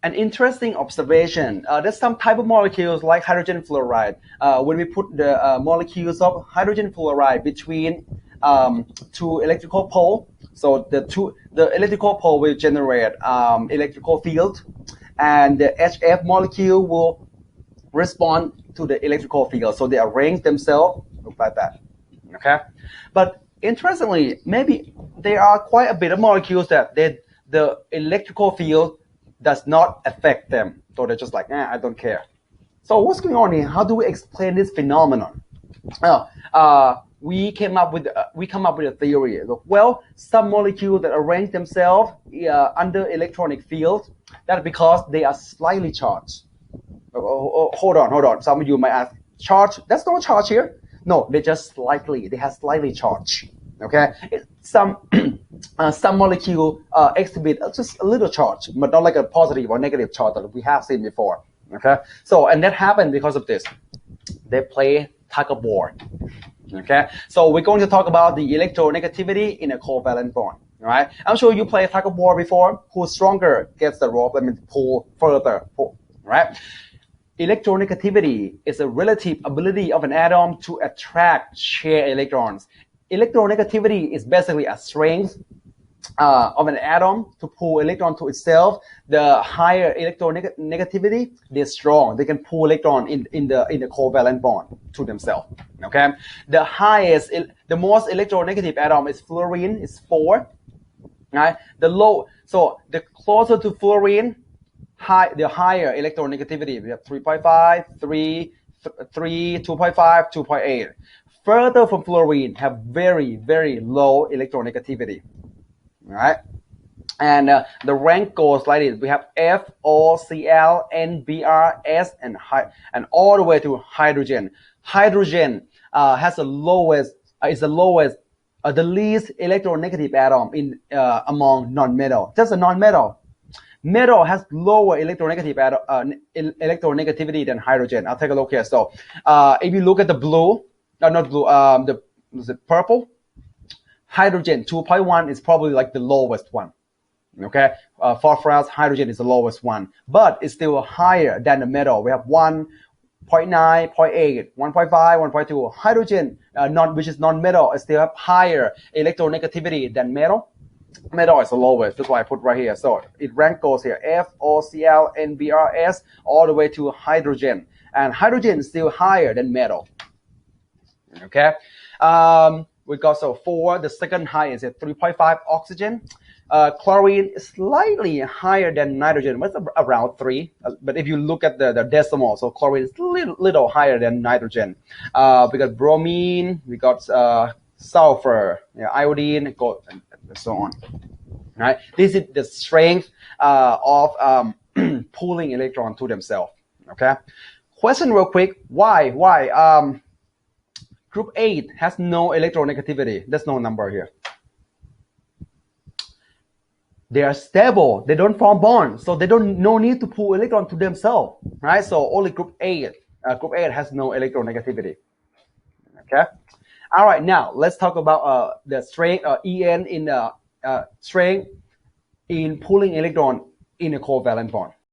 an interesting observation. There's some type of molecules like hydrogen fluoride. When we put the molecules of hydrogen fluoride between two electrical pole, so the electrical pole will generate electrical field, and the HF molecule will respond to the electrical field. So they arrange themselves like that. Okay, but interestingly, maybe there are quite a bit of molecules that the electrical field does not affect them. So they're just like, I don't care. So what's going on here? How do we explain this phenomenon? We come up with a theory. Well, some molecules that arrange themselves under electronic field, that's because they are slightly charged. Hold on. Some of you might ask, charge? That's not charge here. No, they have slightly charge. Okay, some molecule exhibit just a little charge, but not like a positive or negative charge that we have seen before. Okay, so and that happened because of this. They play tug of war. Okay, so we're going to talk about the electronegativity in a covalent bond. All right, I'm sure you played tug of war before. Who's stronger gets the rope and pull further. Pull. Right. Electronegativity is a relative ability of an atom to attract shared electrons. Electronegativity is basically a strength of an atom to pull electron to itself. The higher electronegativity, they're strong. They can pull electron in the covalent bond to themselves. Okay. The most electronegative atom is fluorine. It's 4. Right. The closer to fluorine, the higher electronegativity. We have 3.5, 3, 2.5, 2.8. Further from fluorine have very, very low electronegativity. All right, and the rank goes like this. We have F, O, Cl, N, Br, S, and all the way to hydrogen. Hydrogen has the least electronegative atom in among non-metal. Just a non-metal. Metal has lower electronegativity than hydrogen. I'll take a look here. So if you look at the blue, not blue, the purple, hydrogen 2.1 is probably like the lowest one. Okay, phosphorus, hydrogen is the lowest one, but it's still higher than the metal. We have 1.9, 0.8, 1.5, 1.2. Hydrogen, which is non-metal, is still have higher electronegativity than metal. Metal is the lowest. That's why I put right here. So it rank goes here: F, O, Cl, N, Br, S, all the way to hydrogen. And hydrogen is still higher than metal. Okay. We got 4. The second highest is 3.5 oxygen. Chlorine is slightly higher than nitrogen. It's around 3. But if you look at the decimal, so chlorine is little higher than nitrogen. We got bromine. We got sulfur, iodine, gold, and so on. Right. This is the strength of pulling electron to themselves. Okay. Question real quick. Why? Group 8 has no electronegativity. There's no number here. They are stable. They don't form bonds, so they no need to pull electron to themselves, right? So only group 8. Group 8 has no electronegativity. Okay. All right. Now let's talk about the strength En in the strength in pulling electron in a covalent bond.